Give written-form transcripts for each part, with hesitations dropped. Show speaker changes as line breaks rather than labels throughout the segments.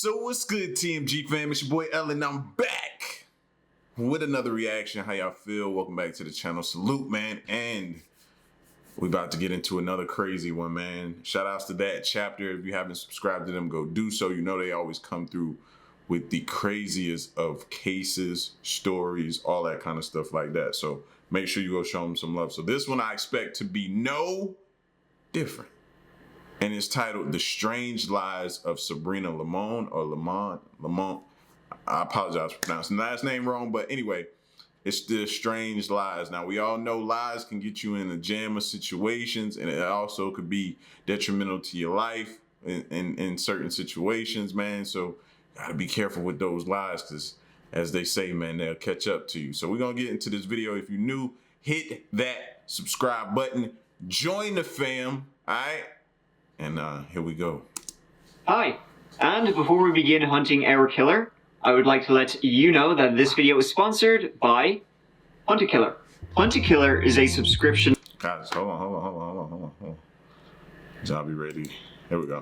So what's good, TMG fam? It's your boy Ellen. I'm back with another reaction. How y'all feel? Welcome back to the channel. Salute, man. And we about to get into another crazy one, man. Shout outs to that chapter. If you haven't subscribed to them, go do so. You know they always come through with the craziest of cases, stories, all that kind of stuff like that. So make sure you go show them some love. So this one I expect to be no different. And it's titled The Strange Lies of Sabrina Lamont or Lamont. I apologize for pronouncing the last name wrong, but anyway, it's The Strange Lies. Now, we all know lies can get you in a jam of situations, and it also could be detrimental to your life in certain situations, man. So you gotta be careful with those lies, because as they say, man, they'll catch up to you. So we're gonna get into this video. If you're new, hit that subscribe button, join the fam, all right? And here we go. Hi,
and before we begin hunting our killer, I would like to let you know that this video is sponsored by Hunt a Killer. Hunt a Killer is a subscription.
Guys, hold on. I'll be ready. Here we go.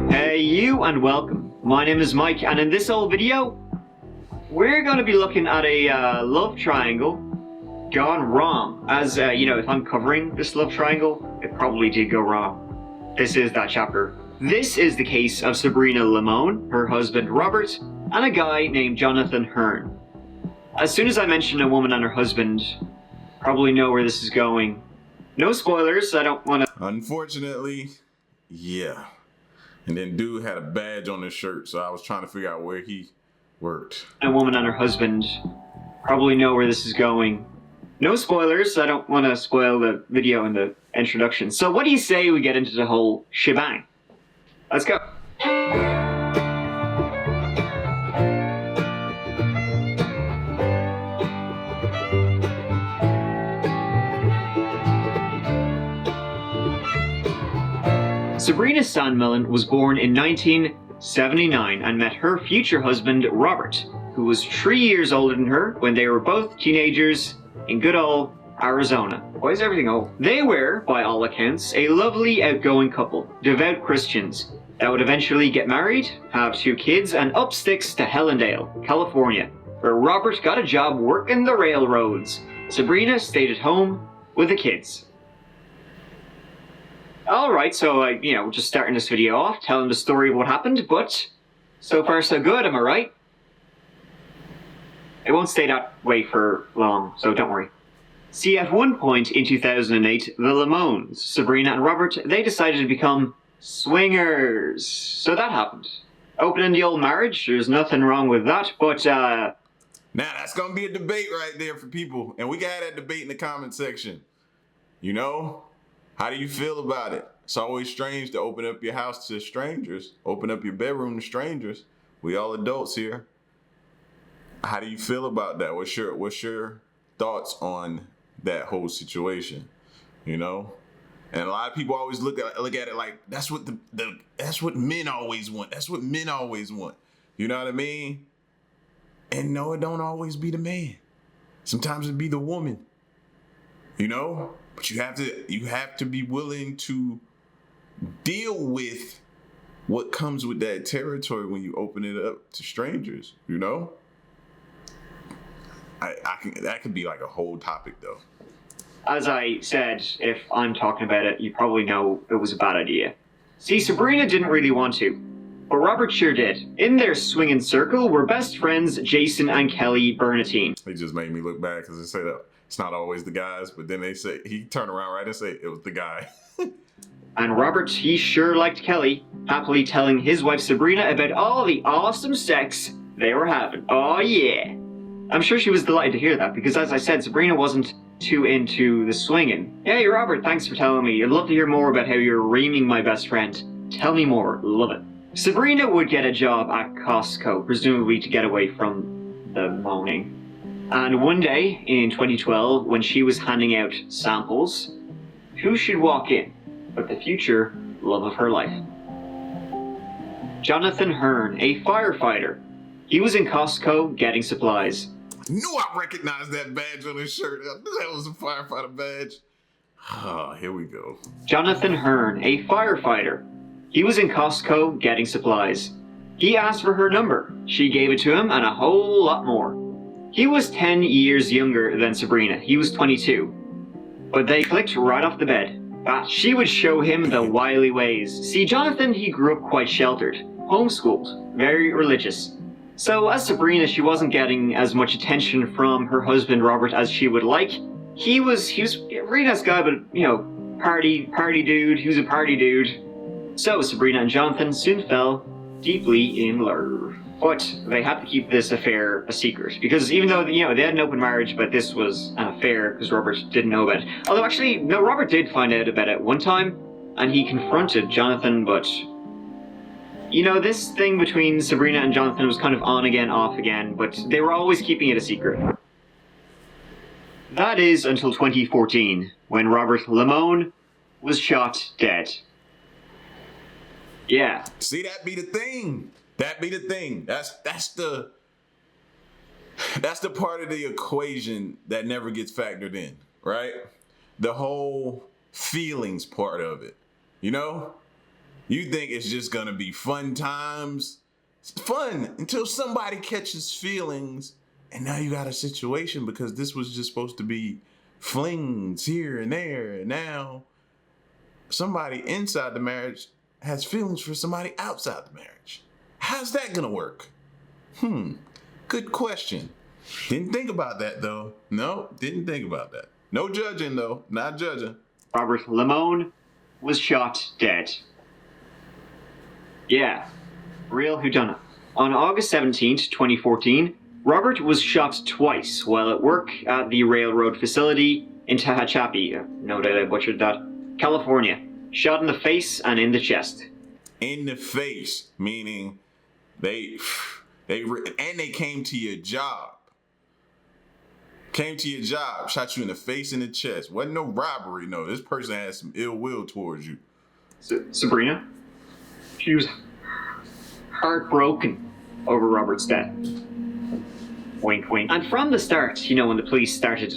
Hey you, and welcome. My name is Mike, and in this old video, we're going to be looking at a love triangle gone wrong. As you know, if I'm covering this love triangle, it probably did go wrong. This is that chapter. This is the case of Sabrina Lamont, her husband Robert, and a guy named Jonathan Hearn. As soon as I mention a woman and her husband, probably know where this is going. No spoilers, I don't want to...
Unfortunately, yeah. And then dude had a badge on his shirt, so I was trying to figure out where he worked.
A woman and her husband, probably know where this is going. No spoilers, I don't want to spoil the video in the introduction. So what do you say we get into the whole shebang? Let's go. Sabrina Sandmelin was born in 1979 and met her future husband Robert, who was 3 years older than her when they were both teenagers in good old Arizona. Why is everything old? They were, by all accounts, a lovely outgoing couple, devout Christians, that would eventually get married, have 2 kids, and up sticks to Helendale, California, where Robert got a job working the railroads. Sabrina stayed at home with the kids. Alright, so just starting this video off, telling the story of what happened, but so far so good, am I right? It won't stay that way for long, so don't worry. See, at one point in 2008, the Lamonts, Sabrina and Robert, they decided to become swingers. So that happened. Opening the old marriage, there's nothing wrong with that, but
now that's gonna be a debate right there for people, and we got that debate in the comment section. You know, how do you feel about it? It's always strange to open up your house to strangers, open up your bedroom to strangers. We all adults here. How do you feel about that? What's your thoughts on that whole situation? You know, and a lot of people always look at it like that's what that's what men always want. That's what men always want. You know what I mean? And no, it don't always be the man. Sometimes it be the woman. You know, but you have to be willing to deal with what comes with that territory when you open it up to strangers. You know. That could be like a whole topic, though.
As I said, if I'm talking about it, you probably know it was a bad idea. See, Sabrina didn't really want to, but Robert sure did. In their swinging circle were best friends Jason and Kelly Bernatine.
They just made me look bad because they say that it's not always the guys, but then they say, he turned around right and say it was the guy.
And Robert, he sure liked Kelly, happily telling his wife Sabrina about all the awesome sex they were having. Oh yeah. I'm sure she was delighted to hear that, because as I said, Sabrina wasn't too into the swinging. Hey Robert, thanks for telling me. I'd love to hear more about how you're reaming my best friend. Tell me more, love it. Sabrina would get a job at Costco, presumably to get away from the moaning. And one day, in 2012, when she was handing out samples, who should walk in but the future love of her life? Jonathan Hearn, a firefighter. He was in Costco getting supplies.
Knew I recognized that badge on his shirt. I knew that was a firefighter badge. Oh, here we go.
Jonathan Hearn, a firefighter. He was in Costco getting supplies. He asked for her number. She gave it to him and a whole lot more. He was 10 years younger than Sabrina. He was 22. But they clicked right off the bed. She would show him the wily ways. See, Jonathan, he grew up quite sheltered, homeschooled, very religious. So as Sabrina, she wasn't getting as much attention from her husband Robert as she would like. He was a really nice guy, but party dude. He was a party dude. So Sabrina and Jonathan soon fell deeply in love. But they had to keep this affair a secret, because even though they had an open marriage, but this was an affair because Robert didn't know about it. Although actually, no, Robert did find out about it one time, and he confronted Jonathan, but this thing between Sabrina and Jonathan was kind of on again, off again, but they were always keeping it a secret. That is until 2014, when Robert Lemon was shot dead. Yeah.
See, that be the thing. That be the thing. That's the part of the equation that never gets factored in, right? The whole feelings part of it. You think it's just gonna be fun times. It's fun until somebody catches feelings, and now you got a situation because this was just supposed to be flings here and there, and now somebody inside the marriage has feelings for somebody outside the marriage. How's that gonna work? Good question. Didn't think about that though. No, didn't think about that. No judging though, not judging.
Robert Lemon was shot dead. Yeah, real whodunit. On August 17th, 2014, Robert was shot twice while at work at the railroad facility in Tehachapi, no doubt I butchered that, California. Shot in the face and in the chest.
In the face, meaning they came to your job. Came to your job, shot you in the face and the chest. Wasn't no robbery, no. This person had some ill will towards you.
Sabrina? She was heartbroken over Robert's death. Wink, wink. And from the start, when the police started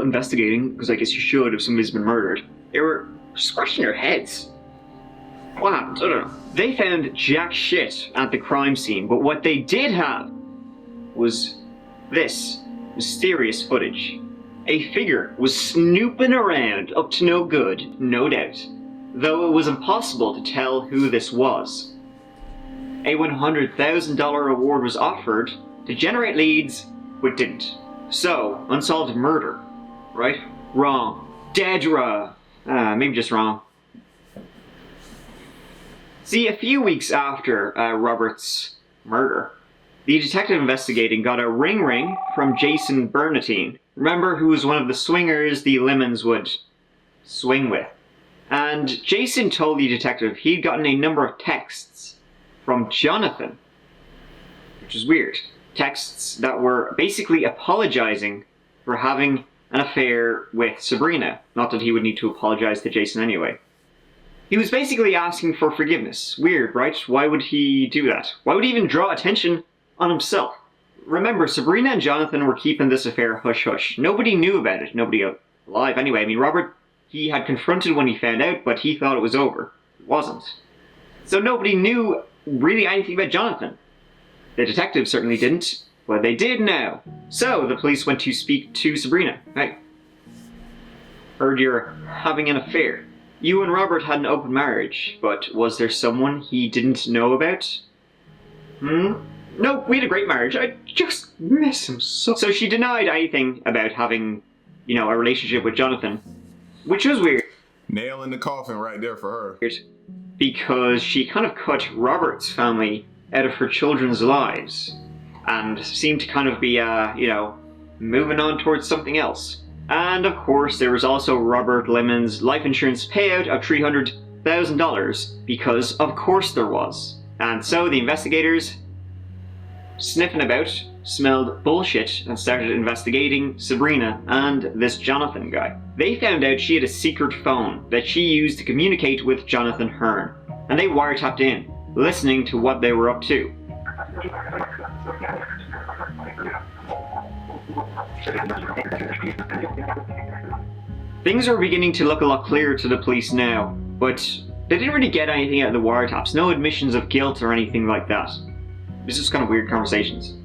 investigating, because I guess you should if somebody's been murdered, they were scratching their heads. What happened? I don't know. They found jack shit at the crime scene, but what they did have was this mysterious footage. A figure was snooping around up to no good, no doubt, though it was impossible to tell who this was. A $100,000 reward was offered to generate leads, but didn't. So, unsolved murder. Right? Wrong. Dead wrong. Maybe just wrong. See, a few weeks after Robert's murder, the detective investigating got a ring from Jason Bernatine. Remember, who was one of the swingers the Lemons would swing with. And Jason told the detective he'd gotten a number of texts from Jonathan, which is weird. Texts that were basically apologizing for having an affair with Sabrina. Not that he would need to apologize to Jason anyway. He was basically asking for forgiveness. Weird, right? Why would he do that? Why would he even draw attention on himself? Remember, Sabrina and Jonathan were keeping this affair hush-hush. Nobody knew about it. Nobody alive anyway. I mean, Robert, he had confronted when he found out, but he thought it was over. It wasn't. So nobody knew really anything about Jonathan. The detective certainly didn't, but they did now. So the police went to speak to Sabrina. Hey, heard you're having an affair. You and Robert had an open marriage, but was there someone he didn't know about? Nope, we had a great marriage. I just miss him so. So she denied anything about having, a relationship with Jonathan, which was weird.
Nail in the coffin right there for her.
Because she kind of cut Robert's family out of her children's lives and seemed to kind of be, moving on towards something else. And of course, there was also Robert Lemon's life insurance payout of $300,000, because of course there was. And so the investigators, sniffing about, smelled bullshit and started investigating Sabrina and this Jonathan guy. They found out she had a secret phone that she used to communicate with Jonathan Hearn, and they wiretapped in, listening to what they were up to. Things are beginning to look a lot clearer to the police now, but They didn't really get anything out of the wiretaps, no admissions of guilt or anything like that. It was just kind of weird conversations.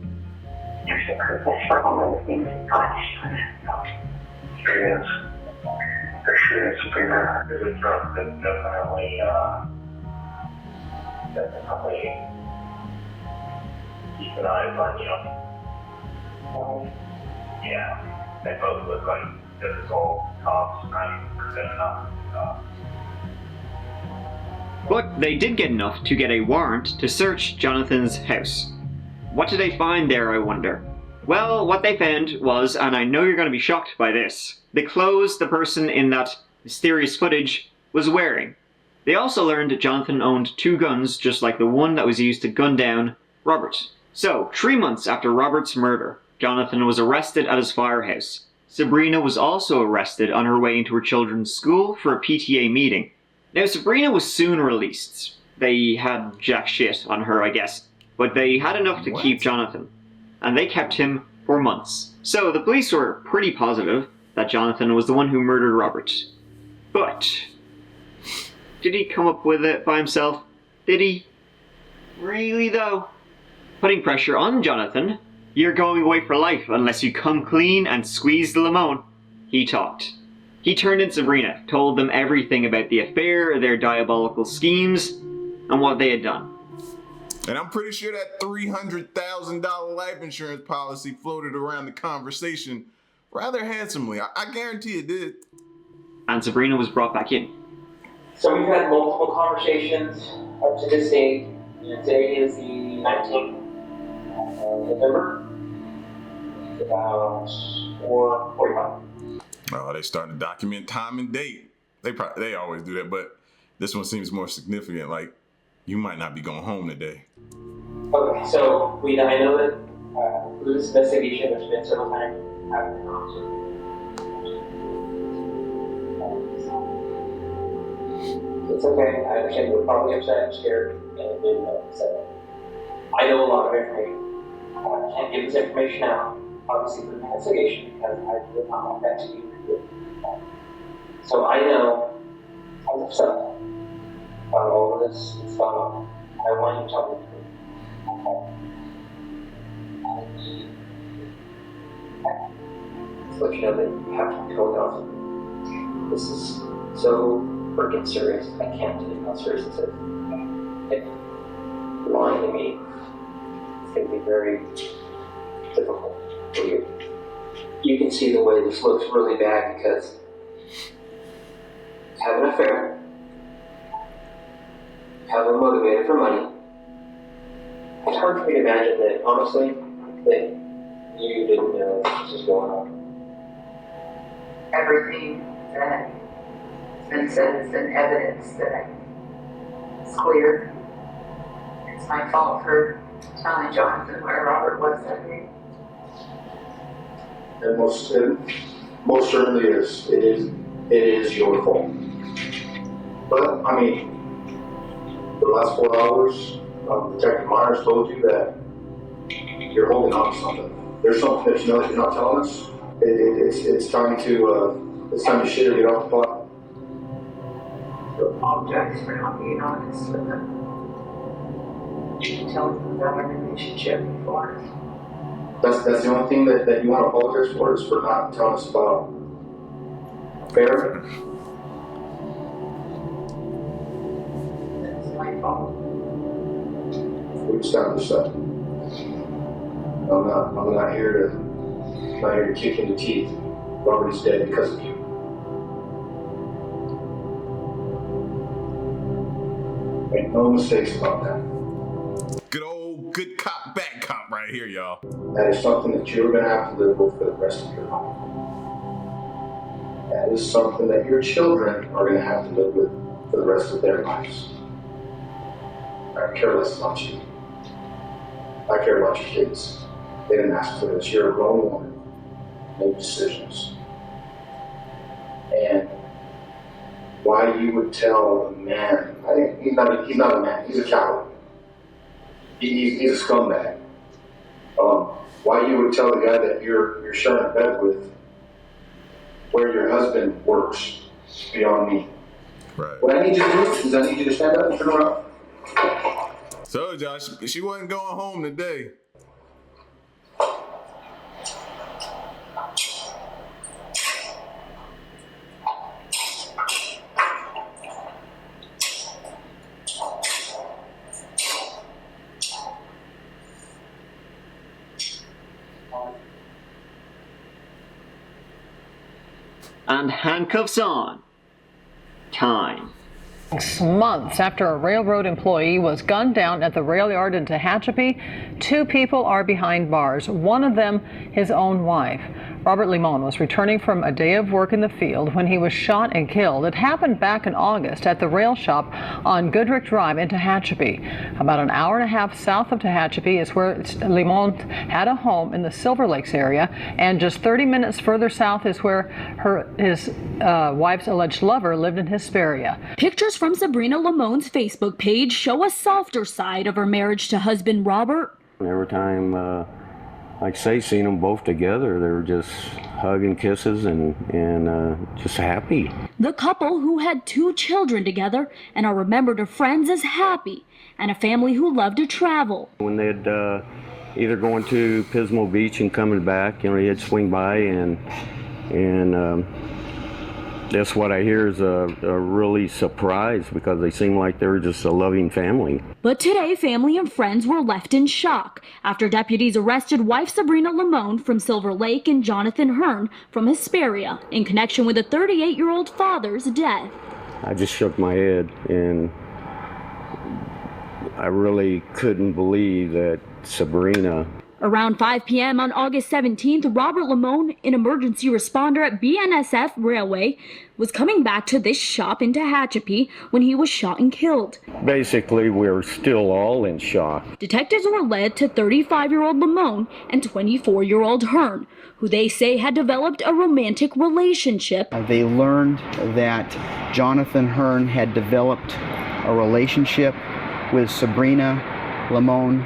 There's a purpose for all of the things in God. There is. There sure is, Sabrina. There's a drug that definitely keep an eye on you. Yeah, they both look like typical cops, 90% enough.
But they did get enough to get a warrant to search Jonathan's house. What did they find there, I wonder? Well, what they found was, and I know you're going to be shocked by this, the clothes the person in that mysterious footage was wearing. They also learned that Jonathan owned 2 guns, just like the one that was used to gun down Robert. So, 3 months after Robert's murder, Jonathan was arrested at his firehouse. Sabrina was also arrested on her way into her children's school for a PTA meeting. Now, Sabrina was soon released. They had jack shit on her, I guess, but they had enough to keep Jonathan, and they kept him for months. So the police were pretty positive that Jonathan was the one who murdered Robert. But did he come up with it by himself? Did he? Really, though? Putting pressure on Jonathan, you're going away for life unless you come clean and squeeze the lemon. He talked. He turned in Sabrina, told them everything about the affair, their diabolical schemes, and what they had done.
And I'm pretty sure that $300,000 life insurance policy floated around the conversation rather handsomely. I guarantee it did.
And Sabrina was brought back in.
So we've had multiple conversations up to this date. Today is the 19th of November. It's about 4:45.
Oh, they starting to document time and date. They always do that, but this one seems more significant. Like, you might not be going home today.
Okay, so I know that through this investigation, there's been several times I've gone to. It's okay. I understand you're probably upset and scared and didn't know. So I know a lot of information. I can't give this information out, obviously, for the investigation because I would not want that to be revealed. So I know I'm upset about all of this that's going on. I want you to tell me the truth. Okay. Just let you know that you have to control yourself. This is so freaking serious. I can't tell you how serious this is. If you're lying to me, it's going to be very difficult for you. You can see the way this looks really bad because have an affair, have them motivated for money. It's hard for me to imagine that, honestly, that you didn't know this was going on.
Everything that has been said is in evidence that it's clear. It's my fault for telling Jonathan where Robert was that day.
And most certainly is. It is your fault. But I mean, for the last 4 hours, Detective Myers told you that you're holding on to something. There's something that you know that you're not telling us. It's time to shit or get off the pot.
To apologize for not being honest with him. You can tell him about our relationship before.
That's the only thing that you want to apologize for is for not telling us about fair.
It's my fault.
We established that. I'm not here to kick in the teeth. Robert is dead because of you. Make no mistakes about that.
Good old good cop, bad cop right here, y'all.
That is something that you're going to have to live with for the rest of your life. That is something that your children are going to have to live with for the rest of their lives. I care less about you. I care about your kids. They didn't ask for this. You're a grown woman. Make decisions. And why you would tell a man, he's not a man, he's a coward. He's a scumbag. Why you would tell the guy that you're sharing a bed with where your husband works beyond me.
Right.
What I need you to do is I need you to stand up and turn around.
So, Josh, she wasn't going home today.
And handcuffs on. Time.
Months after a railroad employee was gunned down at the rail yard in Tehachapi, 2 people are behind bars, one of them his own wife. Robert Limon was returning from a day of work in the field when he was shot and killed. It happened back in August at the rail shop on Goodrich Drive in Tehachapi. About an hour and a half south of Tehachapi is where Limon had a home in the Silver Lakes area, and just 30 minutes further south is where his wife's alleged lover lived in Hesperia.
Pictures from Sabrina Limon's Facebook page show a softer side of her marriage to husband Robert.
Every time, like I say, seeing them both together, they were just hugging, kisses, and just happy.
The couple, who had 2 children together and are remembered to friends as happy, and a family who loved to travel.
When they'd either going to Pismo Beach and coming back, they'd swing by, and that's what I hear is a really surprise, because they seem like they were just a loving family.
But today, family and friends were left in shock after deputies arrested wife Sabrina Limon from Silver Lake and Jonathan Hearn from Hesperia in connection with a 38-year-old father's death.
I just shook my head, and I really couldn't believe that Sabrina.
Around 5 p.m. on August 17th, Robert Limon, an emergency responder at BNSF Railway, was coming back to this shop in Tehachapi when he was shot and killed.
Basically, we're still all in shock.
Detectives were led to 35-year-old Limon and 24-year-old Hearn, who they say had developed a romantic relationship.
They learned that Jonathan Hearn had developed a relationship with Sabrina Limon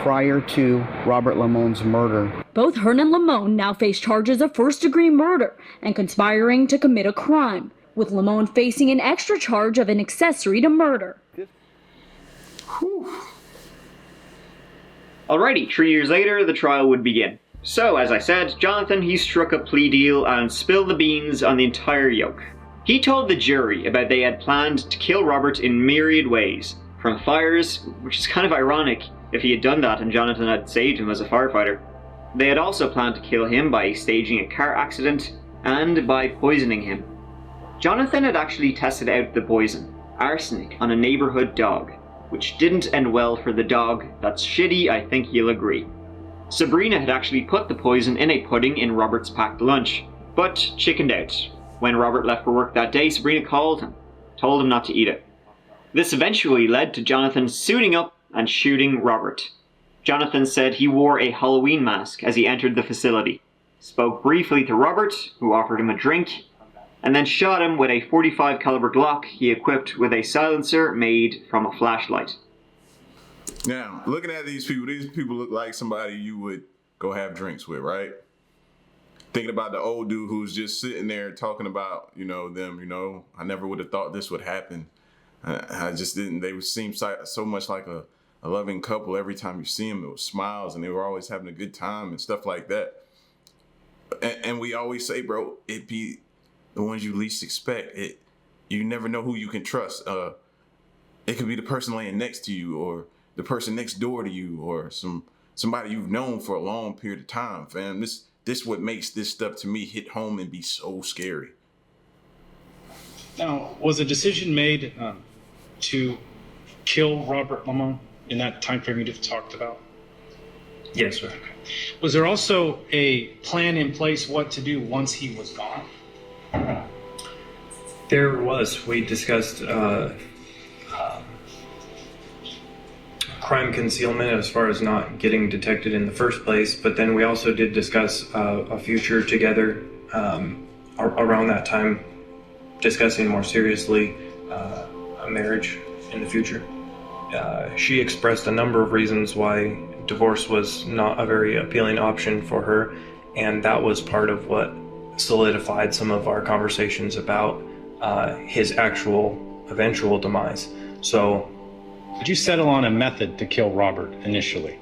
prior to Robert Limon's murder.
Both Hearn and Limon now face charges of first-degree murder and conspiring to commit a crime, with Limon facing an extra charge of an accessory to murder.
Alrighty, 3 years later, the trial would begin. So, as I said, Jonathan, he struck a plea deal and spilled the beans on the entire yoke. He told the jury about they had planned to kill Robert in myriad ways, from fires, which is kind of ironic if he had done that and Jonathan had saved him as a firefighter. They had also planned to kill him by staging a car accident and by poisoning him. Jonathan had actually tested out the poison, arsenic, on a neighborhood dog, which didn't end well for the dog. That's shitty, I think you'll agree. Sabrina had actually put the poison in a pudding in Robert's packed lunch, but chickened out. When Robert left for work that day, Sabrina called him, told him not to eat it. This eventually led to Jonathan suiting up and shooting Robert. Jonathan said he wore a Halloween mask as he entered the facility, spoke briefly to Robert, who offered him a drink, and then shot him with a .45 caliber Glock he equipped with a silencer made from a flashlight.
Now, looking at these people look like somebody you would go have drinks with, right? Thinking about the old dude who's just sitting there talking about, them, I never would have thought this would happen. I just didn't. They would seem so much like a loving couple. Every time you see them, it was smiles, and they were always having a good time and stuff like that. And we always say, bro, it be the ones you least expect. You never know who you can trust. It could be the person laying next to you, or the person next door to you, or somebody you've known for a long period of time, fam. This what makes this stuff to me hit home and be so scary.
Now, was a decision made to kill Robert Limon in that time frame you just talked about?
Yes, sir.
Was there also a plan in place what to do once he was gone?
There was. We discussed crime concealment as far as not getting detected in the first place, but then we also did discuss a future together around that time, discussing more seriously a marriage in the future. She expressed a number of reasons why divorce was not a very appealing option for her, and that was part of what solidified some of our conversations about his actual eventual demise. So,
did you settle on a method to kill Robert initially?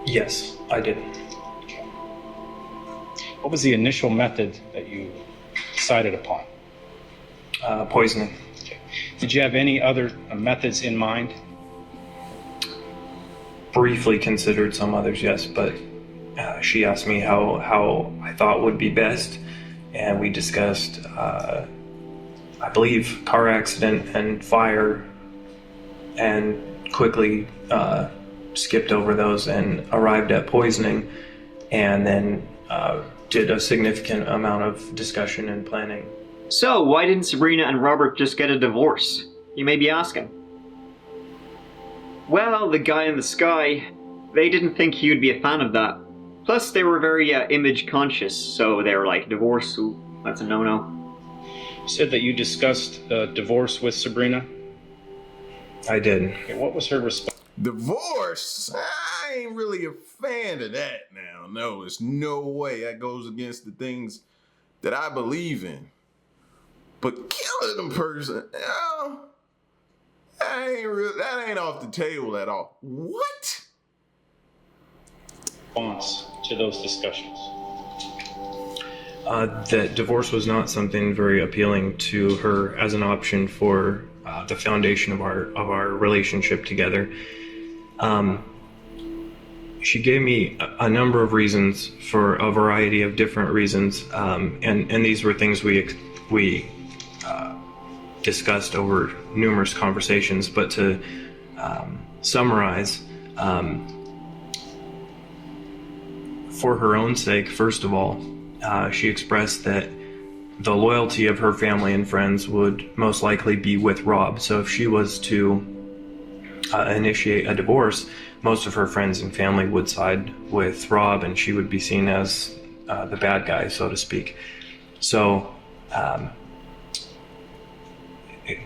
Yes, I did.
What was the initial method that you decided upon?
Poisoning.
Okay. Did you have any other methods in mind?
Briefly considered some others, yes, but she asked me how I thought would be best, and we discussed, I believe, car accident and fire, and quickly skipped over those and arrived at poisoning, and then did a significant amount of discussion and planning.
So, why didn't Sabrina and Robert just get a divorce? You may be asking. Well, the guy in the sky, they didn't think he would be a fan of that. Plus, they were very image conscious, so they were like, divorce, ooh, that's a no-no.
You said that you discussed divorce with Sabrina?
I did.
Okay, what was her response?
Divorce? I ain't really a fan of that now. No, there's no way that goes against the things that I believe in. But killing a person, that ain't off the table at all. What?
Response to those discussions?
That divorce was not something very appealing to her as an option for the foundation of our relationship together. She gave me a number of reasons for a variety of different reasons, and these were things we discussed over numerous conversations. But to summarize, for her own sake, first of all, she expressed that the loyalty of her family and friends would most likely be with Rob. So if she was to initiate a divorce, most of her friends and family would side with Rob, and she would be seen as the bad guy, so to speak. So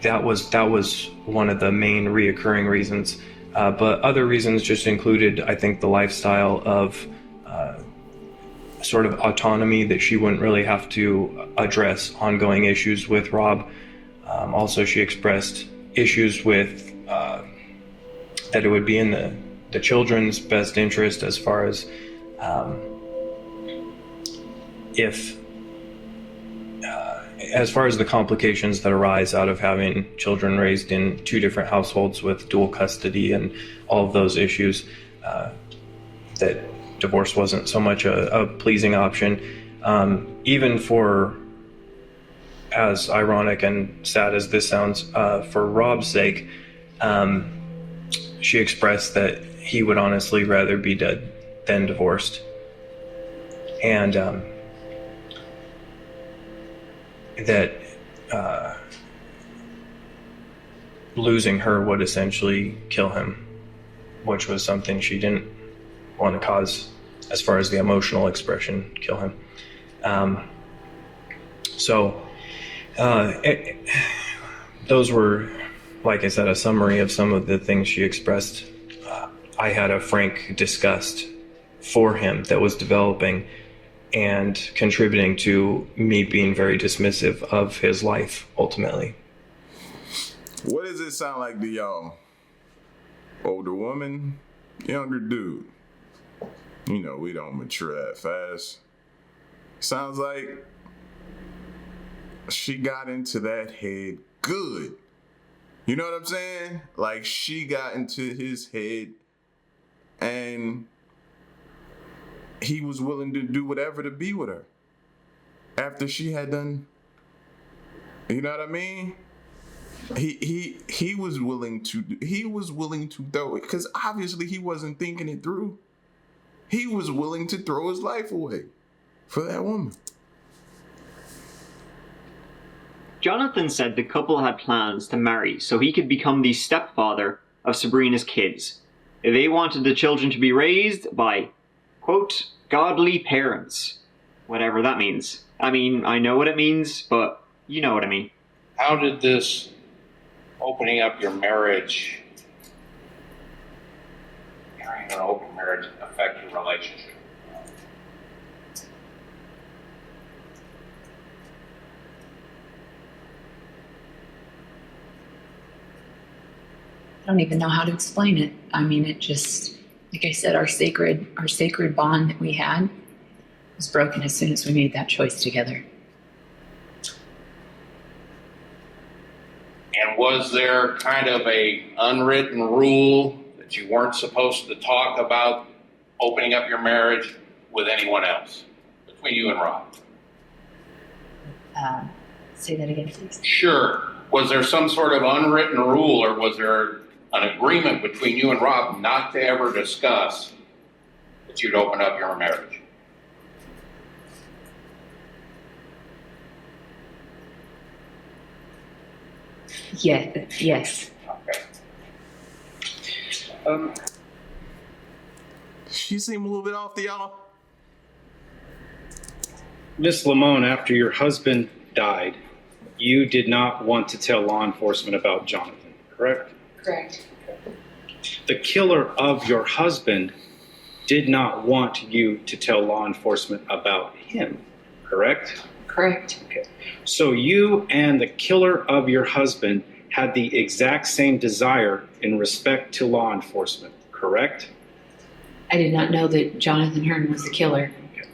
that was one of the main reoccurring reasons. But other reasons just included, I think, the lifestyle of sort of autonomy, that she wouldn't really have to address ongoing issues with Rob. Also, she expressed issues with that it would be in the children's best interest as far as the complications that arise out of having children raised in two different households with dual custody and all of those issues, that divorce wasn't so much a pleasing option. Even for, as ironic and sad as this sounds, for Rob's sake, she expressed that he would honestly rather be dead than divorced. And that losing her would essentially kill him, which was something she didn't want to cause, as far as the emotional expression, kill him. Those were, like I said, a summary of some of the things she expressed. I had a frank disgust for him that was developing and contributing to me being very dismissive of his life, ultimately.
What does it sound like to y'all? Older woman, younger dude? You know, we don't mature that fast. Sounds like she got into that head good. You know what I'm saying? Like, she got into his head and he was willing to do whatever to be with her after she had done, you know what I mean? He was willing to throw it, because obviously he wasn't thinking it through. He was willing to throw his life away for that woman.
Jonathan said the couple had plans to marry so he could become the stepfather of Sabrina's kids. They wanted the children to be raised by, quote, godly parents. Whatever that means. I mean, I know what it means, but you know what I mean.
How did this opening up your marriage, carrying an open marriage, affect your relationship?
I don't even know how to explain it. I mean, it just, like I said, our sacred bond that we had was broken as soon as we made that choice together.
And was there kind of a unwritten rule that you weren't supposed to talk about opening up your marriage with anyone else between you and Rob?
Say that again, please.
Sure. Was there some sort of unwritten rule, or was there an agreement between you and Rob not to ever discuss that you'd open up your marriage?
Yeah, yes.
Okay.
She seemed a little bit off to y'all.
Miss Lamone, after your husband died, you did not want to tell law enforcement about Jonathan, correct?
Correct.
The killer of your husband did not want you to tell law enforcement about him, correct?
Correct.
Okay. So you and the killer of your husband had the exact same desire in respect to law enforcement, correct?
I did not know that Jonathan Hearn was the killer.
Okay.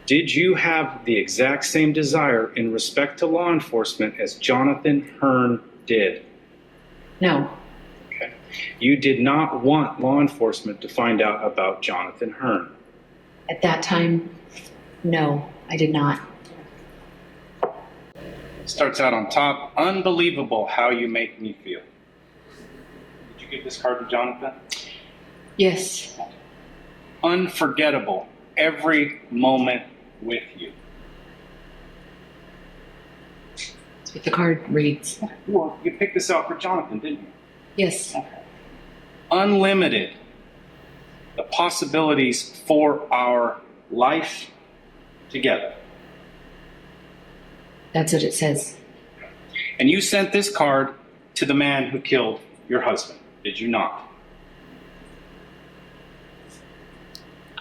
Did you have the exact same desire in respect to law enforcement as Jonathan Hearn did?
No.
Okay. You did not want law enforcement to find out about Jonathan Hearn.
At that time, no, I did not.
Starts out on top. Unbelievable how you make me feel. Did you give this card to Jonathan?
Yes.
Unforgettable. Every moment with you.
That's what the card reads.
Well, you picked this out for Jonathan, didn't you?
Yes.
Okay. Unlimited. The possibilities for our life together.
That's what it says.
And you sent this card to the man who killed your husband, did you not?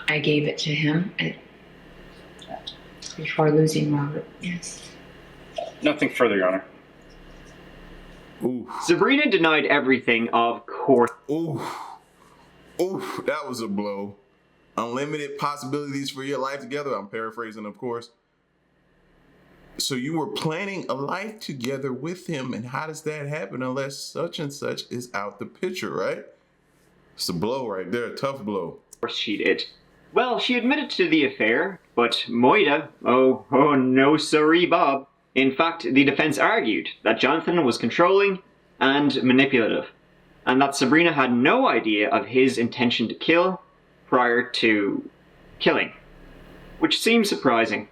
I gave it to him before losing Robert. Yes.
Nothing further, Your Honor.
Ooh.
Sabrina denied everything, of course.
Ooh. Ooh, that was a blow. Unlimited possibilities for your life together. I'm paraphrasing, of course. So you were planning a life together with him, and how does that happen unless such and such is out the picture, right? It's a blow right there, a tough blow.
Of course she did. Well, she admitted to the affair, but Moida, oh no siree, Bob. In fact, the defense argued that Jonathan was controlling and manipulative, and that Sabrina had no idea of his intention to kill prior to killing, which seems surprising.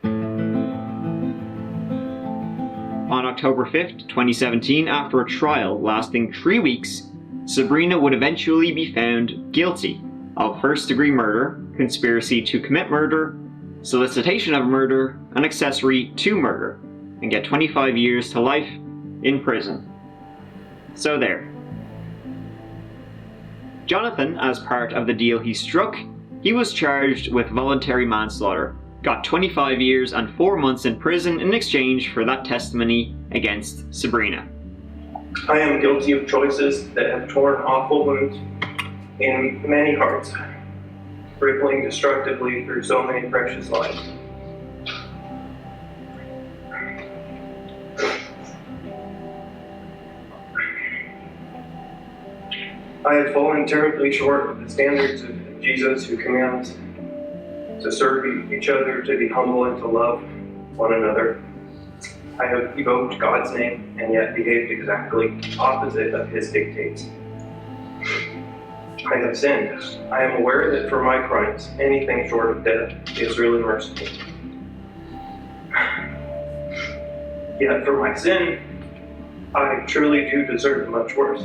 On October 5th, 2017, after a trial lasting 3 weeks, Sabrina would eventually be found guilty of first-degree murder, conspiracy to commit murder, solicitation of murder, and accessory to murder, and get 25 years to life in prison. So there. Jonathan, as part of the deal he struck, he was charged with voluntary manslaughter, got 25 years and 4 months in prison in exchange for that testimony against Sabrina.
I am guilty of choices that have torn awful wounds in many hearts, rippling destructively through so many precious lives. I have fallen terribly short of the standards of Jesus, who commands to serve each other, to be humble, and to love one another. I have evoked God's name and yet behaved exactly opposite of his dictates. I have sinned. I am aware that for my crimes, anything short of death is really merciful. Yet for my sin, I truly do deserve much worse.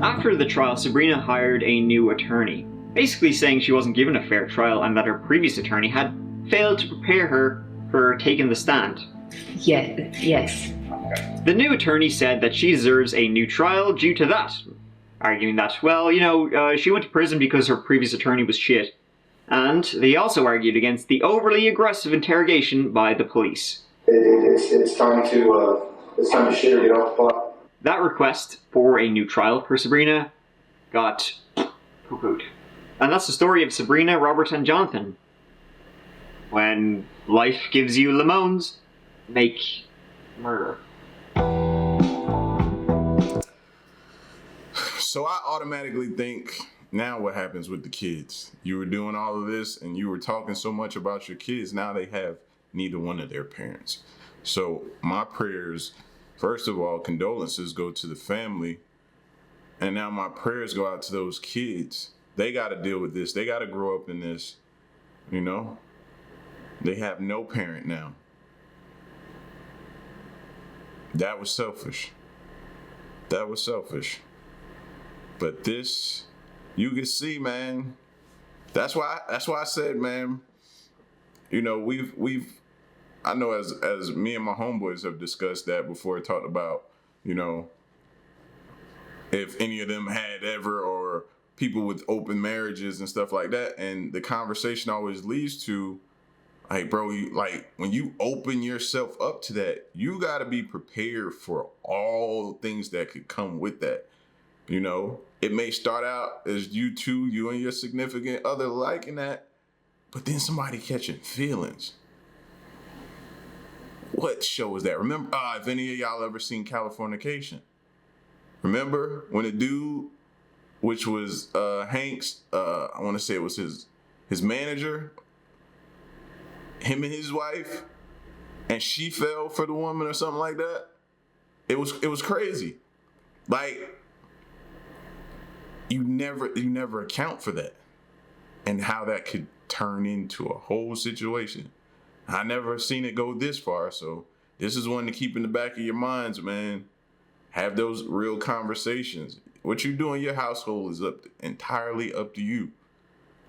After the trial, Sabrina hired a new attorney, basically saying she wasn't given a fair trial and that her previous attorney had failed to prepare her for taking the stand.
Yes.
The new attorney said that she deserves a new trial due to that, arguing that, well, she went to prison because her previous attorney was shit. And they also argued against the overly aggressive interrogation by the police.
It's time to It's time to shit or get off the pot.
That request for a new trial for Sabrina got poo-pooed. And that's the story of Sabrina, Robert, and Jonathan. When life gives you lemons, make murder.
So I automatically think, now what happens with the kids? You were doing all of this and you were talking so much about your kids. Now they have neither one of their parents. So my prayers, first of all, condolences go to the family. And now my prayers go out to those kids. They got to deal with this. They got to grow up in this, you know? They have no parent now. That was selfish. That was selfish. But this, you can see, man. That's why I said, man, you know, I know as me and my homeboys have discussed that before, talked about, you know, if any of them had ever, or people with open marriages and stuff like that. And the conversation always leads to, like, bro, like when you open yourself up to that, you got to be prepared for all things that could come with that. You know, it may start out as you and your significant other liking that, but then somebody catching feelings. What show is that? Remember, if any of y'all ever seen Californication? Remember when a dude, which was Hank's, I want to say it was his manager, him and his wife, and she fell for the woman or something like that? It was crazy. Like, you never account for that and how that could turn into a whole situation. I never seen it go this far, so this is one to keep in the back of your minds, man. Have those real conversations. What you do in your household is entirely up to you.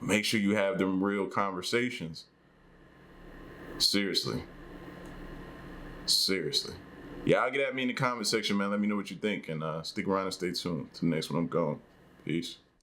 Make sure you have them real conversations. Seriously. Y'all get at me in the comment section, man. Let me know what you think, and stick around and stay tuned to the next one. I'm going. Peace.